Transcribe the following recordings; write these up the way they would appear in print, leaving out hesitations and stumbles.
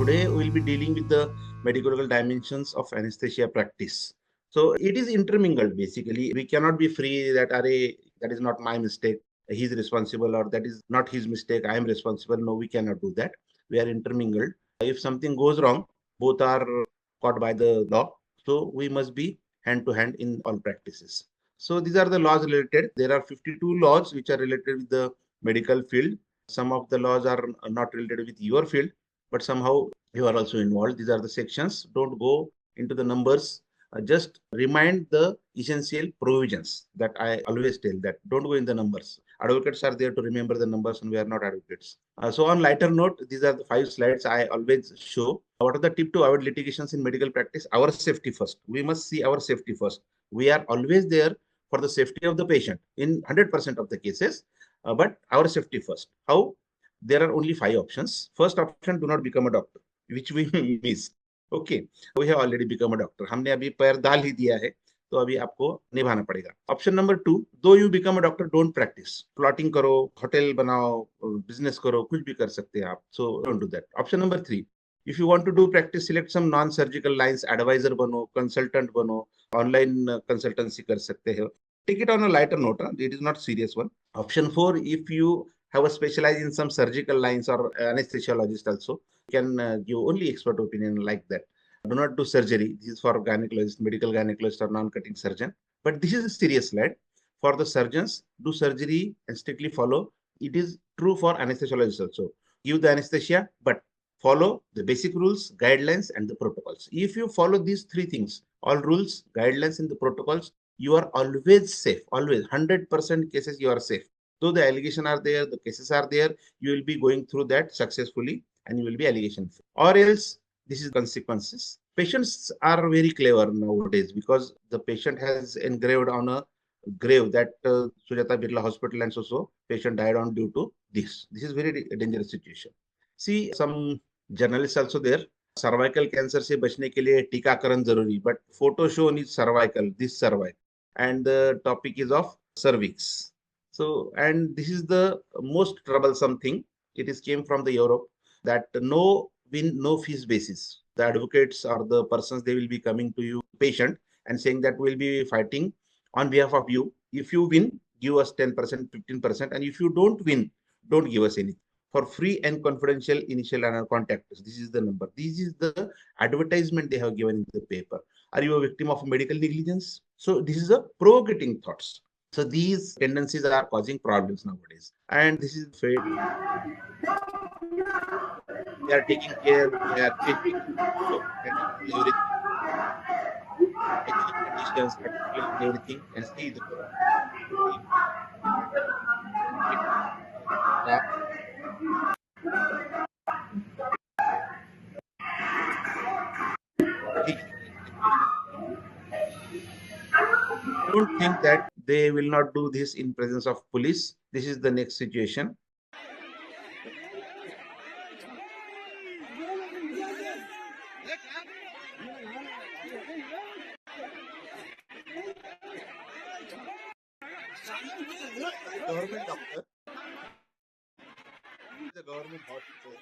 Today we'll be dealing with the medical dimensions of anesthesia practice. So it is intermingled basically. We cannot be free that that is not my mistake, he's responsible, or that is not his mistake, I am responsible. No, we cannot do that. We are intermingled. If something goes wrong, both are caught by the law. So we must be hand to hand in all practices. So these are the laws related. There are 52 laws which are related with the medical field. Some of the laws are not related with your field, but somehow you are also involved. These are the sections. Don't go into the numbers. Just remind the essential provisions that I always tell, that don't go in the numbers. Advocates are there to remember the numbers, and we are not advocates. So on lighter note, these are the 5 slides I always show. What are the tip to avoid litigations in medical practice? Our safety first. We must see our safety first. We are always there for the safety of the patient in 100% of the cases, but our safety first. How? There are only 5 options. First option, do not become a doctor, which we missed. Okay, we have already become a doctor. हमने अभी पैर डाल ही दिया है, तो अभी आपको निभाना पड़ेगा. ऑप्शन नंबर 2, दो you become a doctor, don't practice. Plotting करो, होटल बनाओ, बिजनेस करो, कुछ भी कर सकते हैं आप. So don't do that. Option number 3, if you want to do practice, select some non-surgical lines. Advisor बनो, consultant बनो, online consultancy कर सकते हो. Take it on a lighter note. It is not serious one. Option 4, if you have a specialize in some surgical lines or anesthesiologist also, can give only expert opinion like that. Do not do surgery. This is for gynecologist, medical gynecologist, or non-cutting surgeon. But this is a serious slide. For the surgeons, do surgery and strictly follow. It is true for anesthesiologists also. Give the anesthesia, but follow the basic rules, guidelines, and the protocols. If you follow these 3 things, all rules, guidelines, and the protocols, you are always safe. Always, 100% cases you are safe. Though the allegations are there, the cases are there, you will be going through that successfully, and you will be allegation free. Or else, this is consequences. Patients are very clever nowadays, because the patient has engraved on a grave that Sujata Birla Hospital and so patient died on due to this. This is very dangerous situation. See, some journalists also there. Cervical cancer से बचने के लिए टीकाकरण जरूरी, but photo show is cervical, this cervix, and the topic is of cervix. So, and this is the most troublesome thing. It is came from the Europe, that no win, no fees basis. The advocates or the persons, they will be coming to you, patient, and saying that we'll be fighting on behalf of you. If you win, give us 10%, 15%, and if you don't win, don't give us anything. For free and confidential initial contact. This is the number. This is the advertisement they have given in the paper. Are you a victim of medical negligence? So this is a provocating thoughts. So these tendencies are causing problems nowadays. And this is fair. We are taking care, we are changing. So everything, hygienic conditions, everything, and see the don't think that they will not do this in presence of police. This is the next situation. Government doctor, the government hospital.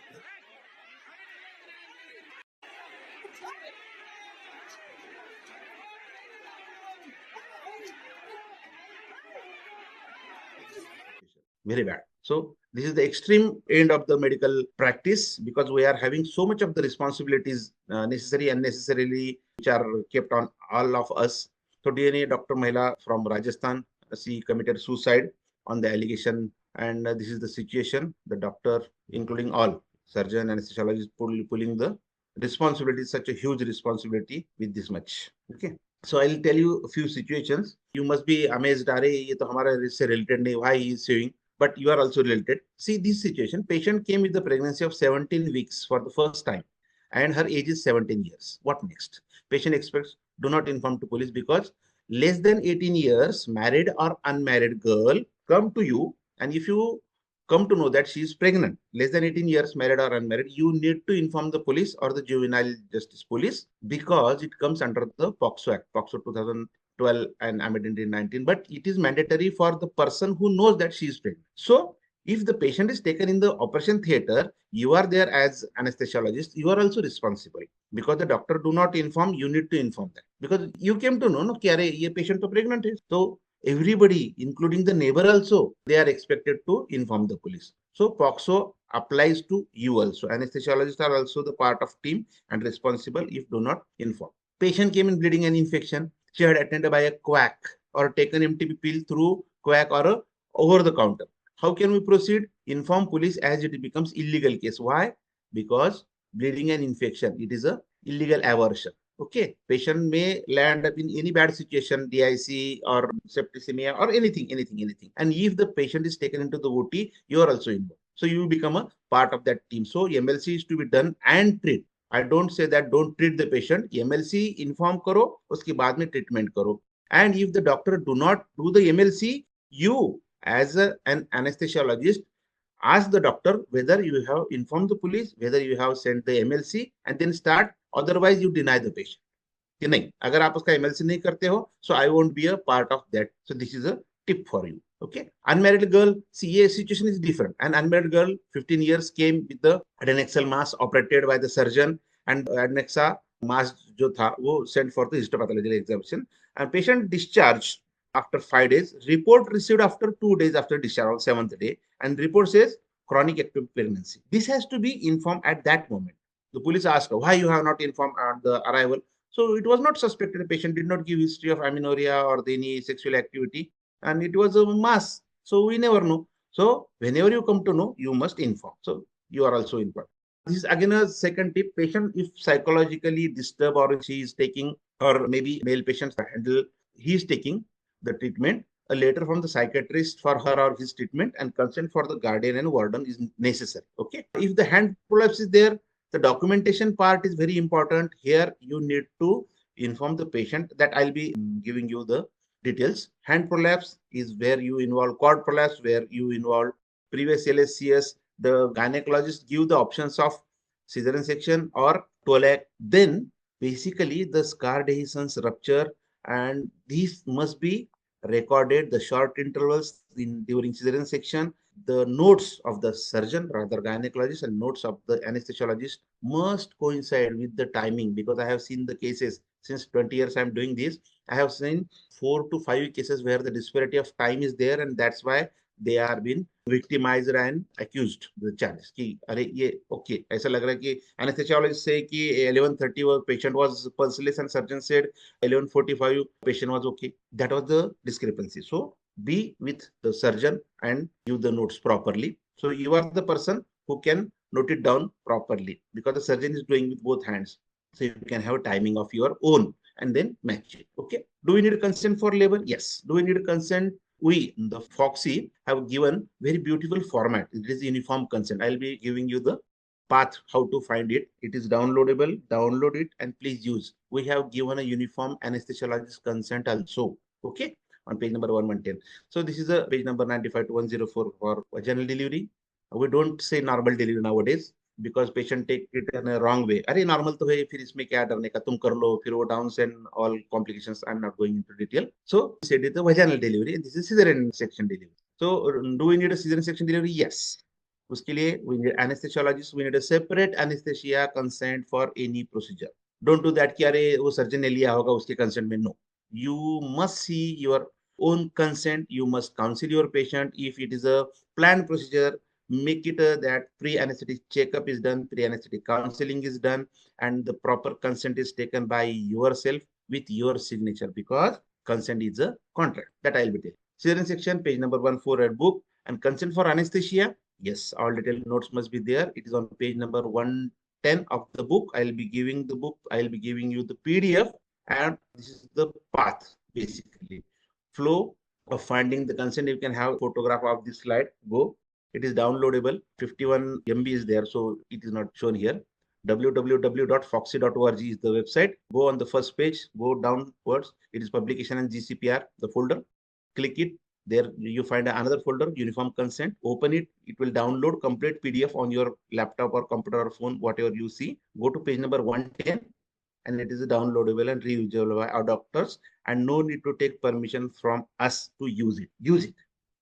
Very bad. So this is the extreme end of the medical practice, because we are having so much of the responsibilities, necessary and unnecessarily, which are kept on all of us. So DNA Dr. Mahila from Rajasthan, she committed suicide on the allegation, and this is the situation. The doctor, including all surgeon, anesthesiologist, pulling the responsibility, such a huge responsibility with this much. Okay. So I'll tell you a few situations. You must be amazed, Are ye to hamara se related nahi, why he is suing? But you are also related. See this situation. Patient came with the pregnancy of 17 weeks for the first time, and her age is 17 years. What next? Patient expects, do not inform to police, because less than 18 years, married or unmarried girl come to you, and if you come to know that she is pregnant, less than 18 years, married or unmarried, you need to inform the police or the juvenile justice police, because it comes under the POXO Act, POXO 2012 and amended in 19. But it is mandatory for the person who knows that she is pregnant. So If the patient is taken in the operation theater, you are there as anesthesiologist, you are also responsible. Because the doctor do not inform, you need to inform them. Because you came to know, no, कि अरे ये patient तो pregnant है. So everybody, including the neighbor also, they are expected to inform the police. So POXO applies to you also. Anesthesiologists are also the part of team and responsible if do not inform. Patient came in bleeding and infection. She had attended by a quack or taken MTP pill through quack or a over the counter. How can we proceed? Inform police as it becomes illegal case. Why? Because bleeding and infection, it is a illegal aversion. Okay, patient may land up in any bad situation, DIC or septicemia or anything. And if the patient is taken into the OT, you are also involved. So you become a part of that team. So MLC is to be done and treat. I don't say that don't treat the patient. MLC inform karo, uske baad mein treatment karo. And if the doctor do not do the MLC, you as an anesthesiologist, ask the doctor whether you have informed the police, whether you have sent the MLC, and then start. Otherwise, you deny the patient. कि नहीं, अगर आप उसका MLC नहीं करते हो, so I won't be a part of that. So this is a tip for you. Okay. Unmarried girl, CA situation is different. An unmarried girl, 15 years, came with the adnexal mass operated by the surgeon, and adnexa mass जो था वो sent for the histopathological examination. And patient discharged after 5 days. Report received after 2 days after discharge, 7th day, and report says chronic ectopic pregnancy. This has to be informed at that moment. The police asked why you have not informed at the arrival. So it was not suspected. The patient did not give history of amenorrhea or any sexual activity, and it was a mass. So we never know. So whenever you come to know, you must inform. So you are also informed. This is again a second tip. Patient, if psychologically disturbed or she is taking, or maybe male patients handle, he is taking the treatment, a letter from the psychiatrist for her or his treatment and consent for the guardian and warden is necessary. Okay. If the hand prolapse is there, the documentation part is very important. Here you need to inform the patient that I'll be giving you the details. Hand prolapse is where you involve cord prolapse, where you involve previous LSCS. The gynecologist give the options of cesarean section or TOLAC. Then basically the scar dehiscence rupture, and these must be recorded, the short intervals during cesarean section. The notes of the surgeon, rather gynecologist, and notes of the anesthesiologist must coincide with the timing, because I have seen the cases since 20 years I'm doing this. I have seen 4 to 5 cases where the disparity of time is there, and that's why they are being victimized and accused the charges कि अरे ये okay, ऐसा लग रहा है कि anesthesiologist say कि 11:30 patient was pulseless and surgeon said 11:45 patient was okay. That was the discrepancy. So be with the surgeon and give the notes properly. So you are the person who can note it down properly, because the surgeon is doing with both hands. So you can have a timing of your own and then match it. Okay. Do we need consent for labor? Yes. Do we need consent? We, the Foxy, have given very beautiful format. It is uniform consent. I'll be giving you the path how to find it. It is downloadable. Download it and please use. We have given a uniform anesthesiologist consent also. Okay, on page number 110. So this is a page number 95 to 104 for general delivery. We don't say normal delivery nowadays because patient take it in a wrong way. अरे normal तो है, फिर इसमें क्या डरने का, तुम कर लो, फिर वो downs and all complications. I'm not going into detail. So said it the vaginal delivery, and this is cesarean section delivery. So do we need a cesarean section delivery? Yes. उसके लिए we need anesthesiologist, we need a separate anesthesia consent for any procedure. Don't do that कि अरे वो surgeon ने लिया होगा उसके consent में. No. You must see your own consent. You must counsel your patient. If it is a planned procedure, make it that pre-anesthetic checkup is done, pre-anesthetic counseling is done, and the proper consent is taken by yourself with your signature, because consent is a contract. That I'll be telling. Cesarean section, page number 14 at book. And consent for anesthesia, yes, all detailed notes must be there. It is on page number 110 of the book. I'll be giving the book. I'll be giving you the PDF, and this is the path, basically. Flow of finding the consent. You can have photograph of this slide. Go. It is downloadable. 51 MB is there, so it is not shown here. www.foxy.org is the website. Go on the first page. Go downwards. It is publication and GCPR, the folder. Click it. There you find another folder, uniform consent. Open it. It will download complete PDF on your laptop or computer or phone, whatever you see. Go to page number 110, and it is downloadable and reusable by our doctors, and no need to take permission from us to use it. Use it.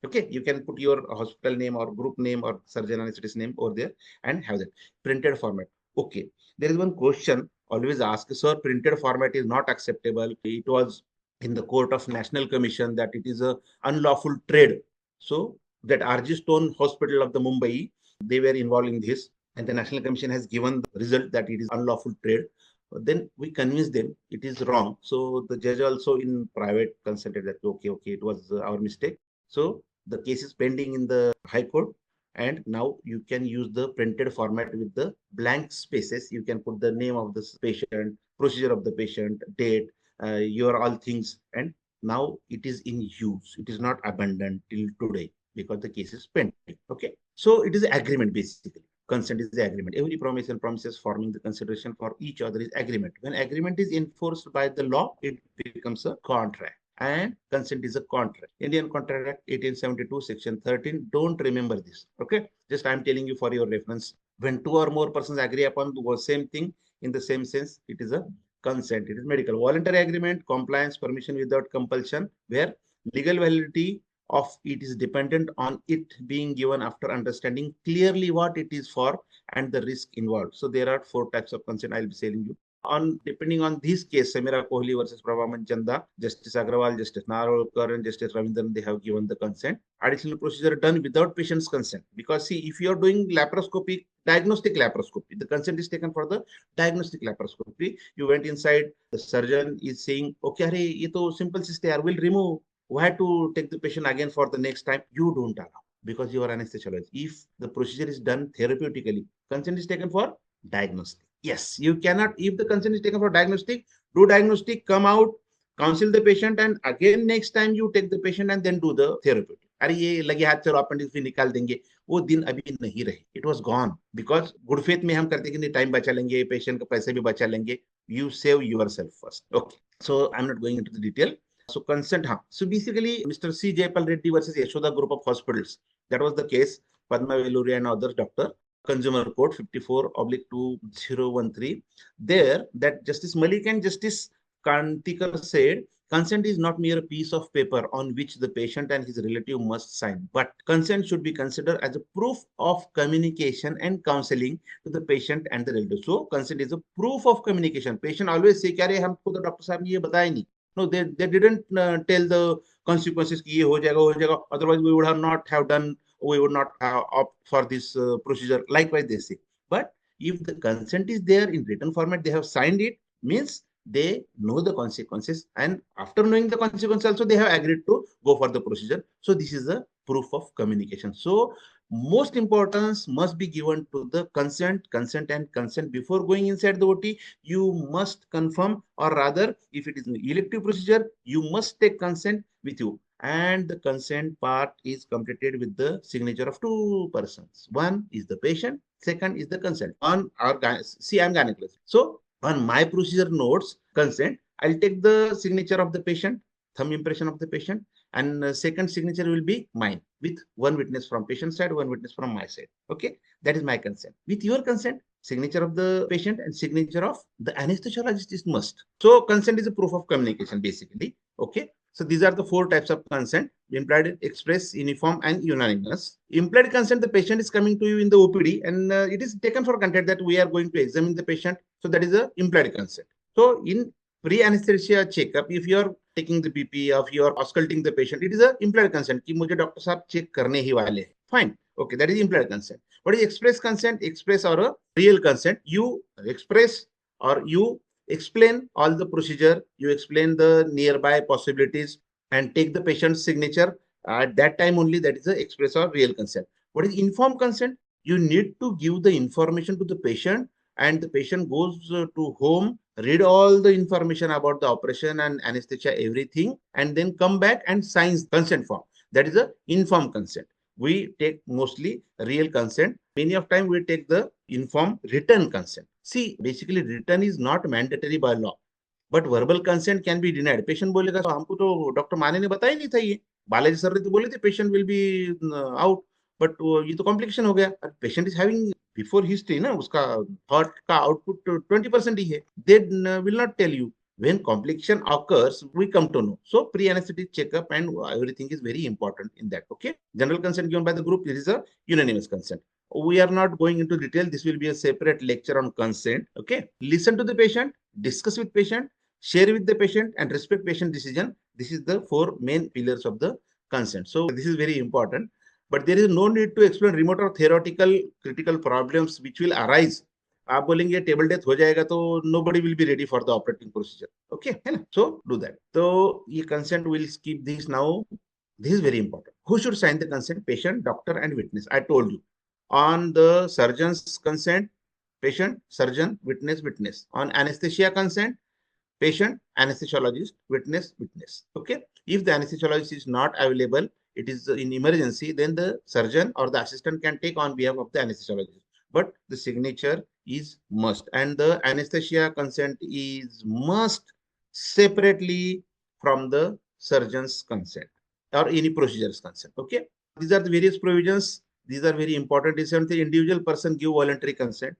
Okay, you can put your hospital name or group name or surgeon anesthetist name over there and have that printed format. Okay, there is one question always asked, sir, printed format is not acceptable. It was in the court of national commission that it is a unlawful trade. So that RG Stone Hospital of the Mumbai, they were involved in this, and the national commission has given the result that it is unlawful trade. Then we convince them it is wrong. So the judge also in private consented that okay, it was our mistake. So the case is pending in the high court, and now you can use the printed format with the blank spaces. You can put the name of the patient, procedure of the patient, date, your all things, and now it is in use. It is not abandoned till today because the case is pending. Okay, so it is an agreement basically. Consent is the agreement. Every promise and promises forming the consideration for each other is agreement. When agreement is enforced by the law, it becomes a contract. And consent is a contract. Indian Contract Act 1872, Section 13. Don't remember this. Okay. Just I'm telling you for your reference. When two or more persons agree upon the same thing in the same sense, it is a consent. It is medical. Voluntary agreement, compliance, permission without compulsion, where legal validity of it is dependent on it being given after understanding clearly what it is for and the risk involved. So there are four types of consent I'll be telling you. On depending on this case, Samira Kohli versus Prabhaman Chanda, Justice Agrawal, Justice Narolkar, and Justice Ravindran, they have given the consent. Additional procedure done without patient's consent. Because see, if you are doing laparoscopy, diagnostic laparoscopy, the consent is taken for the diagnostic laparoscopy. You went inside, the surgeon is saying, okay, ye to simple cyst, we'll remove. Why to take the patient again for the next time? You don't allow because you are anesthesiologist. If the procedure is done therapeutically, consent is taken for diagnostic. Yes, you cannot, if the consent is taken for diagnostic, do diagnostic, come out, counsel the patient, and again next time you take the patient and then do the therapeutic. अरे ये लगे हाथ चलो appendix भी निकाल देंगे, वो दिन अभी नहीं रहे. It was gone because good faith में हम करते कि नहीं टाइम बचा लेंगे, पेशेंट का पैसे भी बचा लेंगे. You save yourself first. Okay, so I'm not going into the detail. So consent, huh? So basically, Mr. C. Jayapal Reddy versus Yashoda Group of Hospitals. That was the case. Padma Veluri and others, doctor. Consumer Code 54/2013. There, that Justice Malik and Justice Kantikar said, consent is not mere piece of paper on which the patient and his relative must sign, but consent should be considered as a proof of communication and counseling to the patient and the relative. So, consent is a proof of communication. Patient always say, "Kya re, humko to doctor sahab ne ye bataya nahi." No, they didn't tell the consequences ki ye ho jayega. Otherwise, we would have not have done, we would not opt for this procedure. Likewise, they say. But if the consent is there in written format, they have signed it, means they know the consequences. And after knowing the consequences also, they have agreed to go for the procedure. So this is a proof of communication. So most importance must be given to the consent before going inside the OT. You must confirm, or rather, if it is an elective procedure, you must take consent with you. And the consent part is completed with the signature of two persons. One is the patient, second is the consent. On our see, I'm gynecologist. So on my procedure notes, consent, I'll take the signature of the patient, thumb impression of the patient, and second signature will be mine with one witness from patient side, one witness from my side. Okay, that is my consent. With your consent, signature of the patient and signature of the anesthesiologist is must. So consent is a proof of communication basically. Okay, so these are the four types of consent: implied, express, uniform, and unanimous. Implied consent, the patient is coming to you in the OPD and it is taken for granted that we are going to examine the patient. So that is a implied consent. So in pre-anesthesia checkup, if you are taking the BP, if you are ausculting the patient, it is a implied consent कि मुझे doctor साहब check करने ही वाले हैं. Fine. Okay, that is implied consent. What is express consent? Express or a real consent? You express or you explain all the procedure, you explain the nearby possibilities and take the patient's signature. At that time only, that is the express or real consent. What is informed consent? You need to give the information to the patient and the patient goes to home, read all the information about the operation and anesthesia, everything, and then come back and signs consent form. That is a informed consent. We take mostly real consent. Many of time we take the informed written consent. See, basically written is not mandatory by law, but verbal consent can be denied. Patient बोलेगा तो हमको तो doctor माने ने बताया नहीं था ये. बालाजी सर ने तो बोले थे patient will be out, but ये तो complication हो गया. Patient is having before history ना, उसका thought का output 20% ही है. They will not tell you. When complication occurs, we come to know. So pre-anesthetic checkup and everything is very important in that. Okay. General consent given by the group, it is a unanimous consent. We are not going into detail. This will be a separate lecture on consent. Okay. Listen to the patient, discuss with patient, share with the patient, and respect patient decision. This is the four main pillars of the consent. So this is very important. But there is no need to explain remote or theoretical critical problems which will arise. आप बोलेंगे table death हो जाएगा तो nobody will be ready for the operating procedure. Okay, है ना? So do that. तो ये consent will skip this now. This is very important. Who should sign the consent? Patient, doctor, and witness. I told you. On the surgeon's consent, patient, surgeon, witness, witness. On anesthesia consent, patient, anesthesiologist, witness, witness. Okay. If the anesthesiologist is not available, it is in emergency, then the surgeon or the assistant can take on behalf of the anesthesiologist. But the signature is must. And the anesthesia consent is must separately from the surgeon's consent or any procedure's consent. Okay. These are the various provisions. These are very important. Is the individual person give voluntary consent.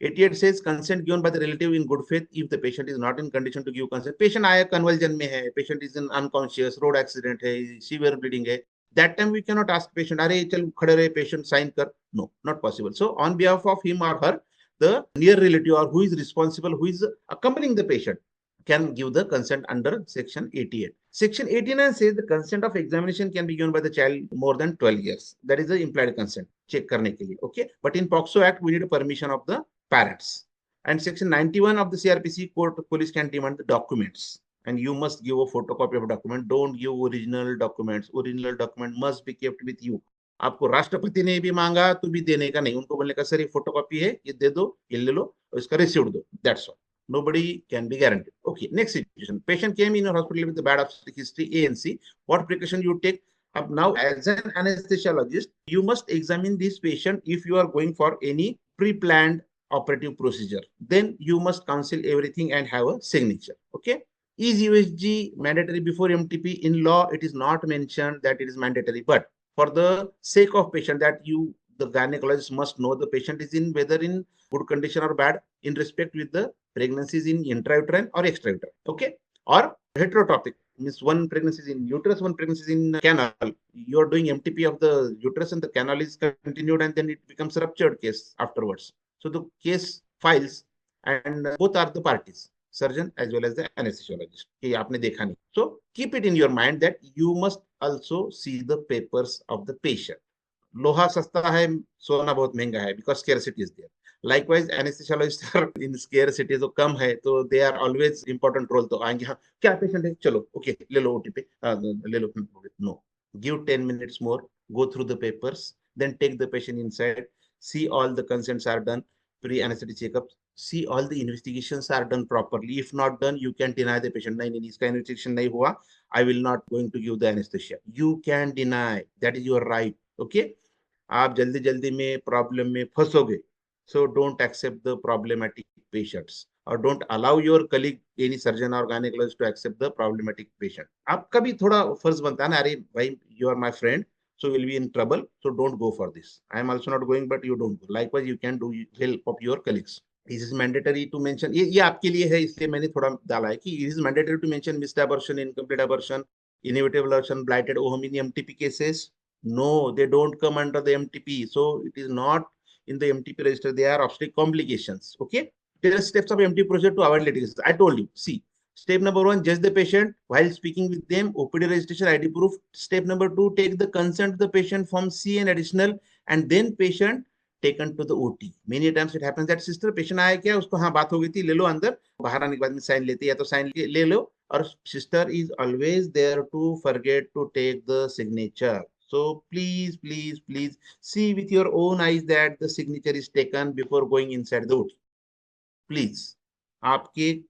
88 says consent given by the relative in good faith if the patient is not in condition to give consent. Patient आया convulsion में है, patient is in unconscious, road accident है, severe bleeding है. That time we cannot ask patient, अरे चल खड़े रहे, patient sign कर. No, not possible. So on behalf of him or her, the near relative or who is responsible, who is accompanying the patient, can give the consent under section 88. Section 89 says the consent of examination can be given by the child more than 12 years. That is the implied consent. Check करने के लिए. Okay. But in POCSO Act, we need a permission of the parents. And section 91 of the CRPC court police can demand the documents. And you must give a photocopy of document. Don't give original documents. Original document must be kept with you. आपको राष्ट्रपति ने भी मांगा तो भी देने का नहीं, उनको बोलने का सर ये फोटोकॉपी है, ये दे दो, ये ले लो और इसका रिसीप्ट दो. That's all. Nobody can be guaranteed. Okay, next situation. Patient came in your hospital with a bad obstetric history, A and C. What precaution you take? Now, as an anesthesiologist, you must examine this patient if you are going for any pre-planned operative procedure. Then you must counsel everything and have a signature. Okay. Is USG mandatory before MTP? In law, it is not mentioned that it is mandatory, but for the sake of patient, that you, the gynecologist, must know the patient is in whether in good condition or bad in respect with the pregnancies in intrauterine or extrauterine. Okay. Or heterotopic means one pregnancy is in uterus, one pregnancy is in canal. You are doing MTP of the uterus and the canal is continued and then it becomes a ruptured case afterwards. So the case files and both are the parties, surgeon as well as the anesthesiologist. कि आपने देखा नहीं. So keep it in your mind that you must also see the papers of the patient. लोहा सस्ता है, सोना बहुत महंगा है, because scarcity is there. Likewise, anesthesiologists are in scarcity, तो कम है, तो they are always important role. तो आएंगे, हाँ क्या पेशेंट है, चलो ओके ले लो ओटी पे, ले लो. No, give 10 minutes more, go through the papers, then take the patient inside, see all the consents are done, pre-anesthetic checkups, see all the investigations are done properly. If not done, you can deny the patient. नहीं इसका investigation नहीं हुआ, I will not going to give the anesthesia. You can deny. That is your right. Okay. आप जल्दी जल्दी में problem में फंसोगे. So don't accept the problematic patients or don't allow your colleague, any surgeon or gynecologist to accept the problematic patient. आपका भी थोड़ा फर्ज बनता है ना, अरे भाई you are my friend, so we'll be in trouble, so don't go for this. I am also not going, but you don't go. Likewise, you can do help of your colleagues. This is mandatory to mention. ये आपके लिए है, इसलिए मैंने थोड़ा डाला है कि it is mandatory to mention missed abortion, incomplete abortion, inevitable abortion, blighted ovum in MTP cases. No, they don't come under the MTP. So it is not in the MTP register. They are obstetric complications. Okay. There are steps of MTP procedure to avoid litigation. I told you. See, step number 1, judge the patient while speaking with them. OPD registration, ID proof. Step number 2, take the consent of the patient from C and additional, and then patient taken to the OT. Many times it happens that sister patient आया क्या, उसको हाँ बात हो गई थी, ले लो अंदर, बाहर आने के बाद में साइन लेते या तो साइन ले लो, और sister is always there to forget to take the signature. So please, please, please see with your own eyes that the signature is taken before going inside the OT. Please, आपके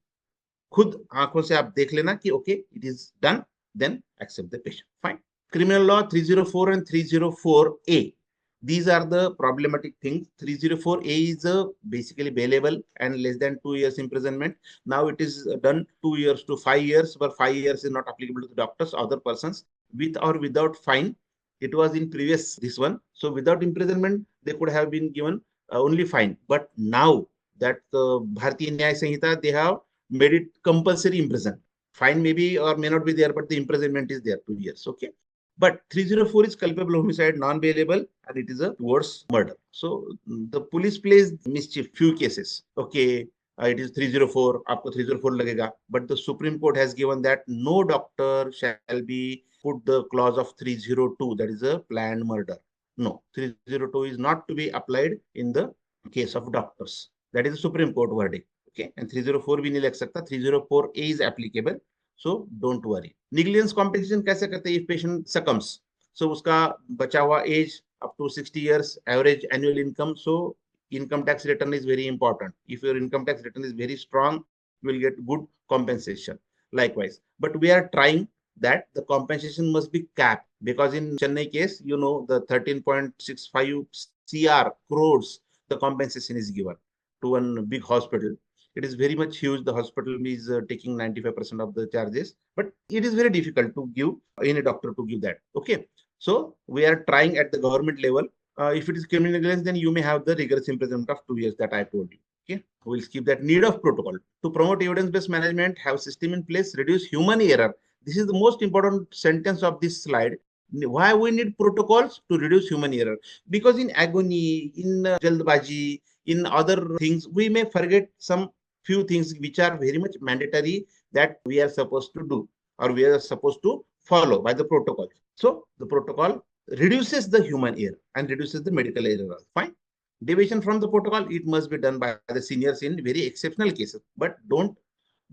खुद आंखों से आप देख लेना कि okay, it is done, then accept the patient. Fine. Criminal law 304 and 304A. These are the problematic things. 304A is basically bailable and less than 2 years imprisonment. Now it is done 2 years to 5 years, but 5 years is not applicable to the doctors, other persons, with or without fine. It was in previous this one. So without imprisonment, they could have been given only fine. But now that Bharatiya Nyaya Sanhita, they have made it compulsory imprisonment. Fine maybe or may not be there, but the imprisonment is there, 2 years. Okay. But 304 is culpable homicide, non-bailable, and it is a towards murder. So the police plays mischief, few cases. Okay, it is 304, आपको 304 लगेगा. But the Supreme Court has given that no doctor shall be put the clause of 302, that is a planned murder. No, 302 is not to be applied in the case of doctors. That is the Supreme Court verdict. Okay, and 304 भी नहीं लग सकता. 304A is applicable. So don't worry. Negligence compensation कैसे करते हैं? If patient succumbs, so उसका बचा हुआ age up to 60 years, average annual income. So income tax return is very important. If your income tax return is very strong, you will get good compensation. Likewise, but we are trying that the compensation must be capped, because in Chennai case, you know, the 13.65 crores the compensation is given to one big hospital. It is very much huge. The hospital is taking 95% of the charges, but it is very difficult to give any doctor to give that. Okay, so we are trying at the government level. If it is criminal negligence, then you may have the rigorous imprisonment of 2 years that I told you. Okay, we'll skip that. Need of protocol to promote evidence-based management, have system in place, reduce human error. This is the most important sentence of this slide. Why we need protocols? To reduce human error, because in agony, in jaldbaji, in other things, we may forget some few things which are very much mandatory that we are supposed to do or we are supposed to follow by the protocol. So the protocol reduces the human error and reduces the medical error. Fine. Deviation from the protocol, it must be done by the seniors in very exceptional cases, but don't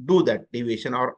do that deviation or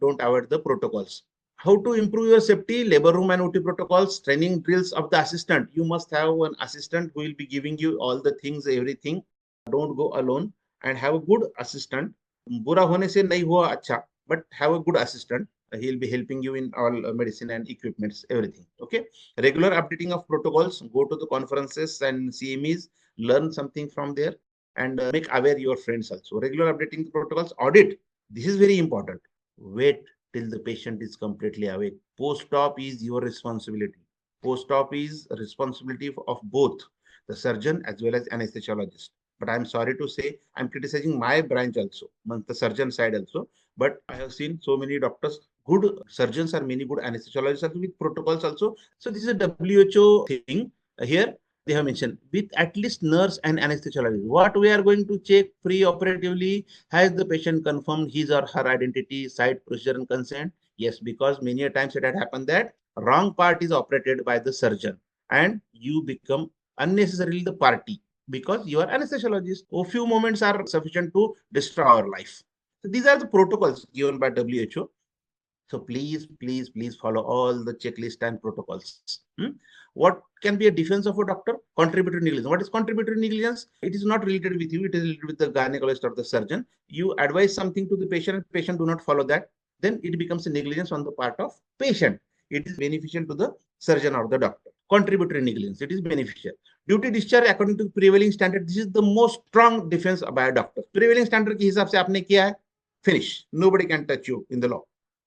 don't avoid the protocols. How to improve your safety? Labor room and OT protocols, training drills of the assistant. You must have an assistant who will be giving you all the things, everything. Don't go alone and have a good assistant. बुरा होने से नहीं हुआ अच्छा, but have a good assistant. He'll be helping you in all medicine and equipments, everything. Okay. Regular updating of protocols. Go to the conferences and CMEs, learn something from there, and make aware your friends also. Regular updating the protocols. Audit. This is very important. Wait till the patient is completely awake. Post-op is your responsibility. Post-op is a responsibility of both the surgeon as well as anesthesiologist. But I'm sorry to say, I'm criticizing my branch also, the surgeon side also. But I have seen so many doctors, good surgeons are many good anesthesiologists also with protocols also. So this is a WHO thing. Here they have mentioned with at least nurse and anesthesiologist. What we are going to check pre-operatively, has the patient confirmed his or her identity, site, procedure and consent? Yes, because many a times it had happened that wrong part is operated by the surgeon and you become unnecessarily the party because you are anesthesiologist. A few moments are sufficient to destroy our life. So these are the protocols given by WHO. So please, please, please follow all the checklist and protocols. What can be a defense of a doctor? Contributory negligence. What is contributory negligence? It is not related with you. It is related with the gynecologist or the surgeon. You advise something to the patient and patient do not follow that. Then it becomes a negligence on the part of patient. It is beneficial to the surgeon or the doctor. Contributory negligence. It is beneficial. Duty discharge according to prevailing standard. This is the most strong defense by a doctor. Prevailing standard के हिसाब से आपने किया है, finish. Nobody can touch you in the law.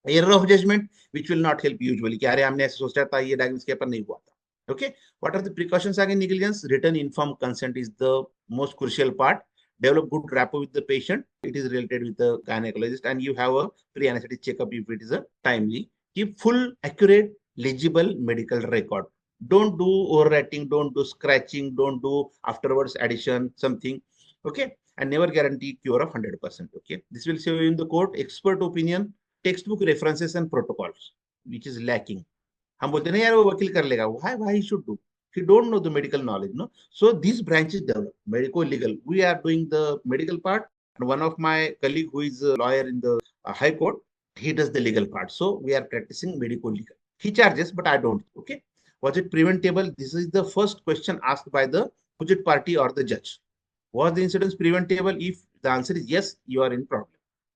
Error of judgment, which will not help usually. कि अरे हमने ऐसे सोचा था, ये diagnosis किया पर नहीं हुआ था. Okay. What are the precautions against negligence? Written informed consent is the most crucial part. Develop good rapport with the patient. It is related with the gynecologist, and you have a pre-anesthetic checkup if it is a timely. Keep full, accurate, legible medical record. Don't do overwriting, don't do scratching, don't do afterwards addition, something. Okay. And never guarantee cure of 100%. Okay. This will show you in the court. Expert opinion, textbook references and protocols, which is lacking. हम बोलते नहीं यार वो वकील कर लेगा. Why he should do? He don't know the medical knowledge, no. So these branches develop. Medico-Legal. We are doing the medical part, and one of my colleague who is a lawyer in the High Court, he does the legal part. So we are practicing Medico-Legal. He charges, but I don't. Okay. Was it preventable? This is the first question asked by the opposite party or the judge. Was the incident preventable? If the answer is yes, you are in problem.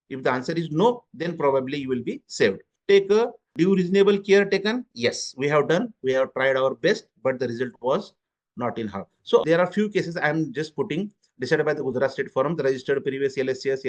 If the answer is no, then probably you will be saved. Take a due reasonable care taken. Yes, we have done. We have tried our best, but the result was not in harm. So there are few cases I am just putting decided by the Gujarat State Forum, the registered previous LSCS.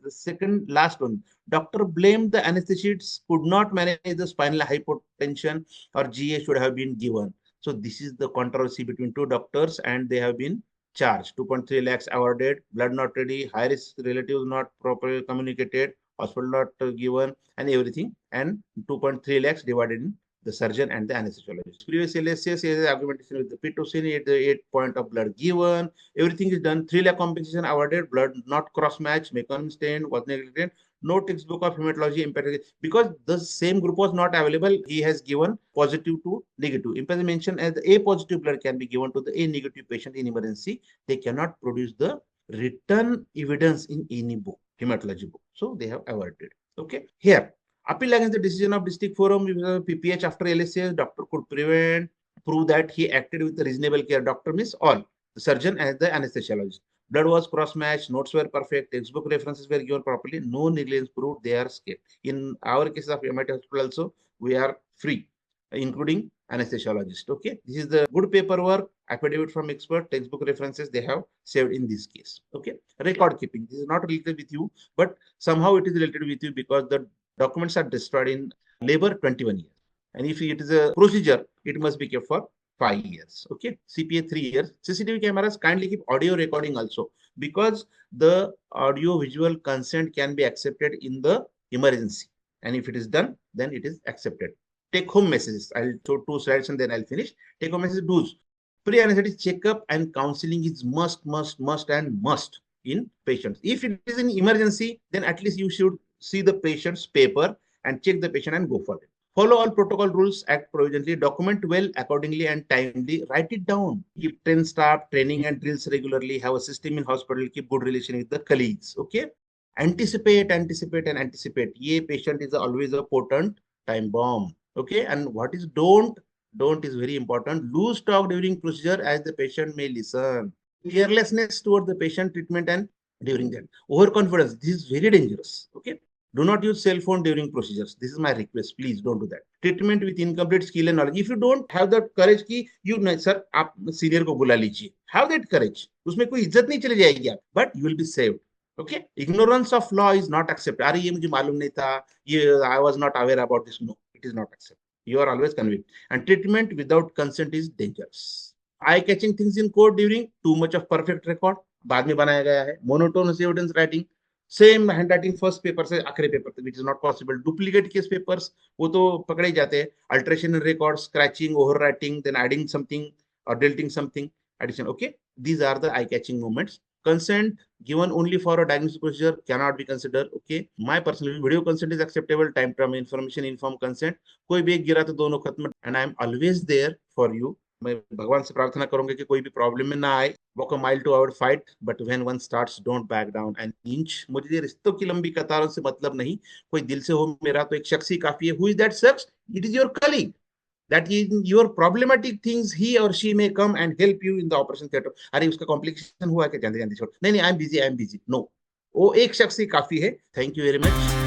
The second last one, doctor blamed the anesthetists could not manage the spinal hypotension or GA should have been given. So this is the controversy between two doctors and they have been charge. 2.3 lakhs awarded, blood not ready, high risk relatives not properly communicated, hospital not given, and everything. And 2.3 lakhs divided in the surgeon and the anesthesiologist. Previous LSS is argumentation with the pitocin, 8 point of blood given, everything is done. 3 lakh compensation awarded, blood not cross match, mechanism stain was neglected, no textbook of hematology empathy, because the same group was not available. He has given positive to negative. Empathy mentioned as the A positive blood can be given to the A negative patient in emergency. They cannot produce the written evidence in any book, hematology book. So they have avoided. Okay. Here, appeal against the decision of district forum, PPH after LSA, doctor could prove that he acted with reasonable care. Doctor means all, the surgeon and the anesthesiologist. Blood was cross-matched, notes were perfect, textbook references were given properly, no negligence proved, they are escaped. In our cases of MIT hospital also, we are free, including anesthesiologist. Okay, this is the good paperwork, affidavit from expert, textbook references they have saved in this case. Okay, record keeping, this is not related with you, but somehow it is related with you because the documents are destroyed in labor 21 years. And if it is a procedure, it must be kept for 5 years. Okay, CPA 3 years. CCTV cameras kindly keep audio recording also, because the audio visual consent can be accepted in the emergency. And if it is done, then it is accepted. Take home messages. I'll show 2 slides and then I'll finish. Take home message do's. Pre-anesthetic checkup and counseling is must in patients. If it is an emergency, then at least you should see the patient's paper and check the patient and go for it. Follow all protocol rules, act provisionally, document well accordingly and timely, write it down. Keep train staff, training and drills regularly, have a system in hospital, keep good relation with the colleagues. Okay. Anticipate. Yeah, patient is always a potent time bomb. Okay. And what is don't is very important. Lose talk during procedure as the patient may listen. Carelessness toward the patient treatment and during that. Overconfidence. This is very dangerous. Okay. Do not use cell phone during procedures. This is my request. Please don't do that. Treatment with incomplete skill and knowledge. If you don't have that courage कि you sir आप senior को बुला लीजिए. Have that courage. उसमें कोई इज्जत नहीं चली जाएगी आप. But you will be saved. Okay. Ignorance of law is not accepted. अरे ये मुझे मालूम नहीं था. ये I was not aware about this. No, it is not accepted. You are always convicted. And treatment without consent is dangerous. Eye-catching things in court during too much of perfect record. बाद में बनाया गया है. Monotonous evidence writing. Same handwriting first paper से आखिरी paper तक, which is not possible. Duplicate case papers वो तो पकड़े जाते हैं. Alteration in record, scratching, over writing, then adding something और deleting something, addition. Okay, these are the eye catching moments. Consent given only for a diagnostic procedure cannot be considered. Okay, my personal video consent is acceptable. Time term information informed consent. कोई भी एक गिरा तो दोनों खत्म. And I am always there for you. मैं भगवान से प्रार्थना करूंगा कि कोई भी प्रॉब्लम में ना आए. Walk a mile to avoid fight, but when one starts, don't back down an inch. मुझे रिश्तों की लंबी कतारों से मतलब नहीं. कोई दिल से हो मेरा तो एक शख्स ही काफी है. Who is that शख्स? It is your colleague. That in your problematic things, he or she may come and help you in the operation theater. अरे उसका complication हुआ क्या? जानते जानते छोड़. नहीं नहीं, I'm busy. No. वो एक शख्स ही काफी है. Thank you very much.